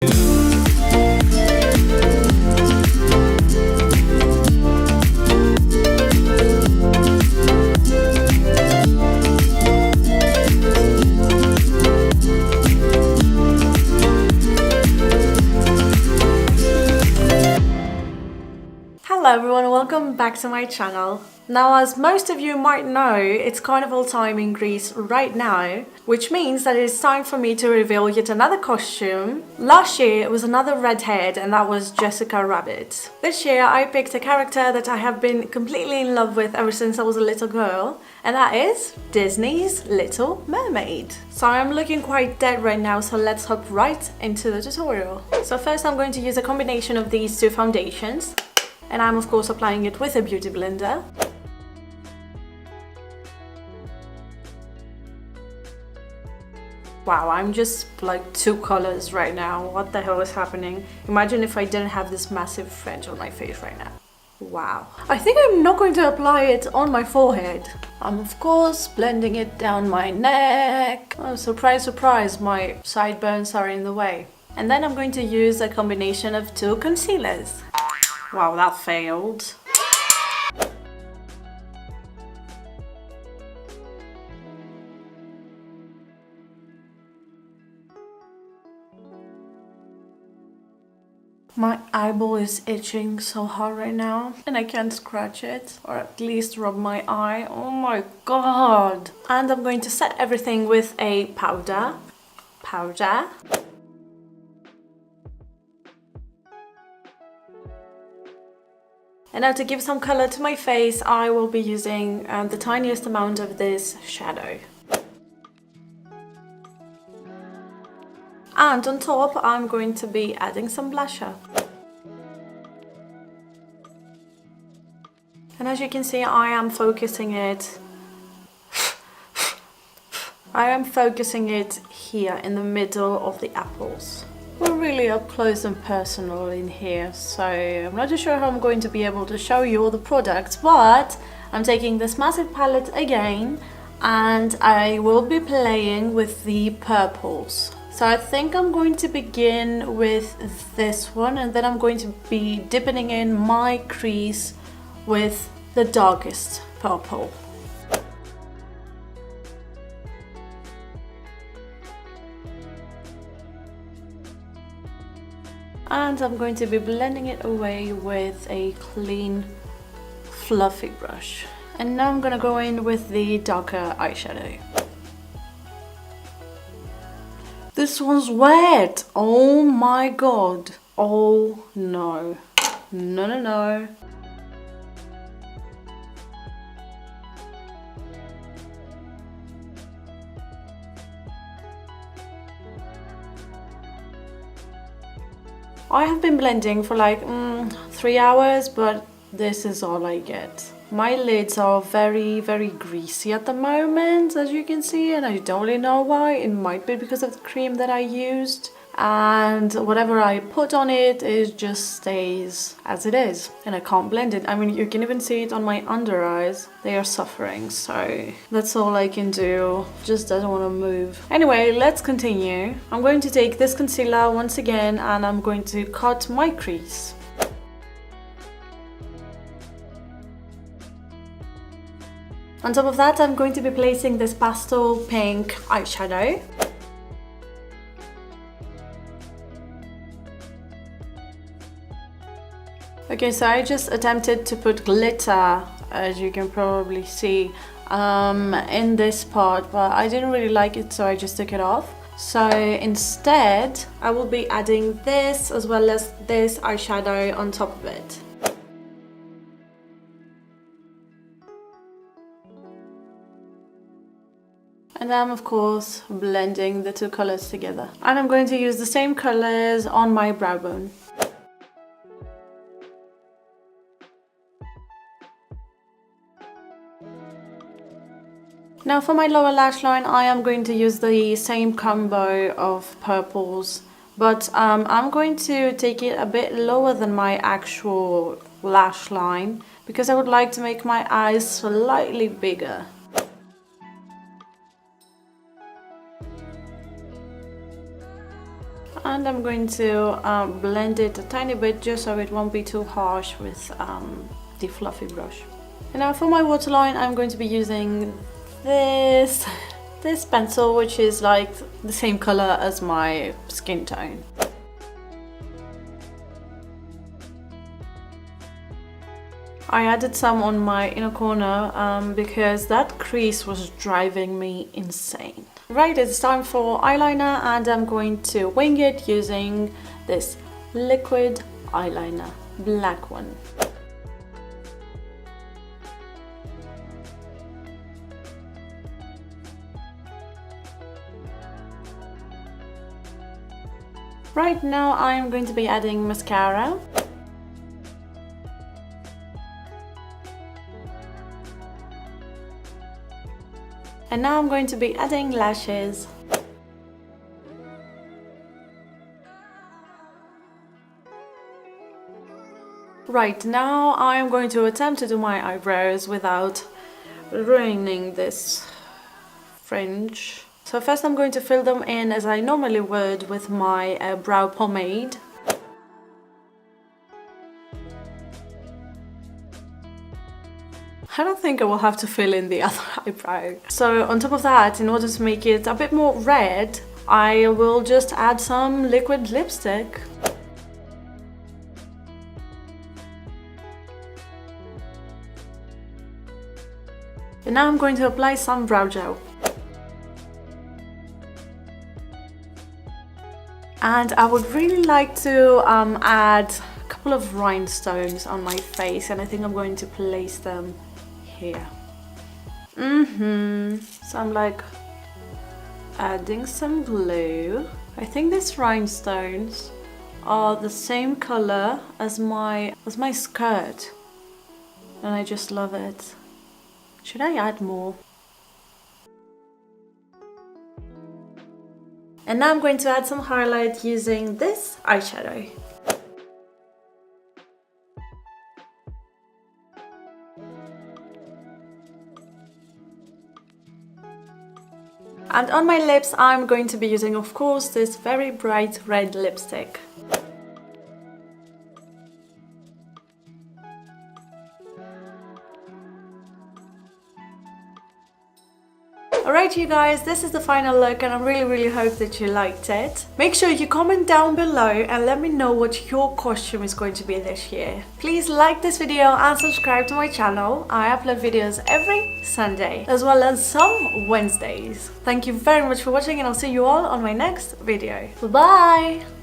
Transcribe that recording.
Hello everyone, welcome back to my channel. Now, as most of you might know, it's carnival time in Greece right now, which means that it's time for me to reveal yet another costume. Last year it was another redhead, and that was Jessica Rabbit. This year I picked a character that I have been completely in love with ever since I was a little girl, and that is Disney's Little Mermaid. So I'm looking quite dead right now, so let's hop right into the tutorial. So first I'm going to use a combination of these two foundations. And I'm of course applying it with a beauty blender. Wow, I'm just like two colors right now. What the hell is happening? Imagine if I didn't have this massive fringe on my face right now. Wow. I think I'm not going to apply it on my forehead. I'm of course blending it down my neck. Oh, surprise, surprise, my sideburns are in the way. And then I'm going to use a combination of two concealers. Wow, that failed. My eyeball is itching so hard right now, and I can't scratch it, or at least rub my eye. Oh my god! And I'm going to set everything with a powder. And now to give some color to my face, I will be using the tiniest amount of this shadow. And on top, I'm going to be adding some blusher. And as you can see, I am focusing it here in the middle of the apples. We're really up close and personal in here, so I'm not too sure how I'm going to be able to show you all the products, but I'm taking this massive palette again and I will be playing with the purples. So I think I'm going to begin with this one, and then I'm going to be dipping in my crease with the darkest purple. And I'm going to be blending it away with a clean, fluffy brush. And now I'm gonna go in with the darker eyeshadow. This one's wet! Oh my god! Oh no. No. I have been blending for like 3 hours, but this is all I get. My lids are very, very greasy at the moment, as you can see, and I don't really know why. It might be because of the cream that I used, and whatever I put on it, it just stays as it is, and I can't blend it. I mean, you can even see it on my under eyes. They are suffering, so that's all I can do. Just doesn't want to move. Anyway, let's continue. I'm going to take this concealer once again, and I'm going to cut my crease. On top of that, I'm going to be placing this pastel pink eyeshadow. Okay, so I just attempted to put glitter, as you can probably see, in this part, but I didn't really like it, so I just took it off. So instead, I will be adding this as well as this eyeshadow on top of it. And I'm of course blending the two colors together. And I'm going to use the same colors on my brow bone. Now for my lower lash line, I am going to use the same combo of purples, but I'm going to take it a bit lower than my actual lash line because I would like to make my eyes slightly bigger. and I'm going to blend it a tiny bit just so it won't be too harsh with the fluffy brush. And now for my waterline, I'm going to be using this pencil, which is like the same color as my skin tone. I added some on my inner corner because that crease was driving me insane. Right, it's time for eyeliner, and I'm going to wing it using this liquid eyeliner, black one. Right now I'm going to be adding mascara. And now I'm going to be adding lashes. Right, now I'm going to attempt to do my eyebrows without ruining this fringe. So first I'm going to fill them in as I normally would with my brow pomade. I don't think I will have to fill in the other eyebrow. So on top of that, in order to make it a bit more red, I will just add some liquid lipstick. And now I'm going to apply some brow gel. And I would really like to add a couple of rhinestones on my face, and I think I'm going to place them here. So I'm like adding some glue. I think these rhinestones are the same color as my skirt, and I just love it. Should I add more? And now I'm going to add some highlight using this eyeshadow. And on my lips, I'm going to be using, of course, this very bright red lipstick. Alright you guys, this is the final look, and I really hope that you liked it. Make sure you comment down below and let me know what your costume is going to be this year. Please like this video and subscribe to my channel. I upload videos every Sunday as well as some Wednesdays. Thank you very much for watching, and I'll see you all on my next video. Bye bye!